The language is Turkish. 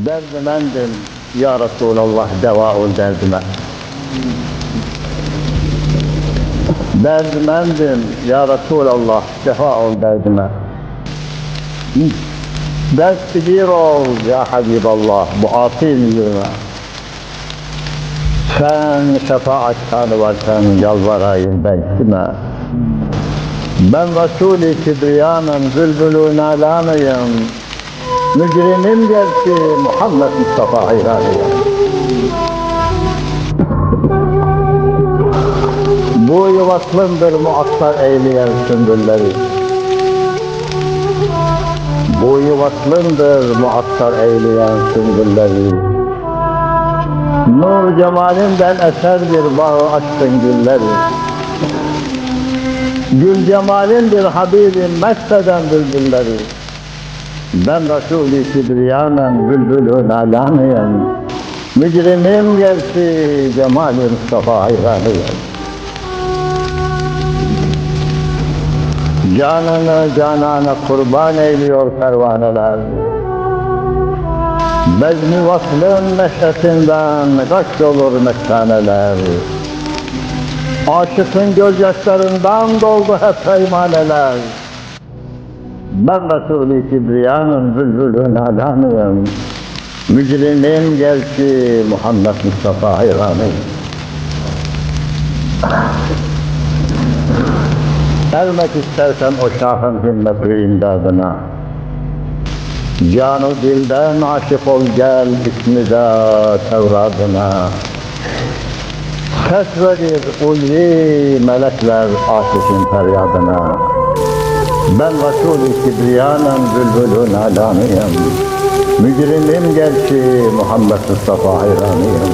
Derdimendim ya Resulallah, deva ol derdime. Derdimendim ya Resulallah, deva ol derdime. Destgir ol ya Habiballah, bu asil yürüme. Sen şefaatkanı varken yalvarayım bekleme. Ben Resul-i Kibriyanım, Zülbülü Nalanıyım. Mücrimim gerçi Muhammed Mustafa hayranıyım. Bu yuvaklımdır muattar eyleyen sümbülleri. Bu yuvaklımdır muattar eyleyen sümbülleri. Nur cemalinden eserdir bağı aşkın gülleri. Gül cemalindir Habibim mesteden bülbülleri. Ben Resul-i Kibriyanım, Bülbülü Nalanıyım. Mücrimim gerçi Cemal-i Mustafa hayranıyım. Canını canana kurban eyliyor pervaneler. Bezmi vaslın neşesinden kaç olur mektaneler. Aşıkın gözyaşlarından doldu hep peymaneler. Ben Resul-i Kibriyanım, Bülbülü Nalanıyım. Mücrimim gerçi Muhammed Mustafa hayranıyım. Ermek istersen o şahın himmet-i imdadına. Can-ı dilden aşık ol gel ismi-de Tevradına. Ses verir ulvi melekler aşıkın feryadına. Ben Resul-i Kibriyanım, Bülbülü Nalanıyım. Mücrimim gerçi Muhammed Mustafa hayranıyım.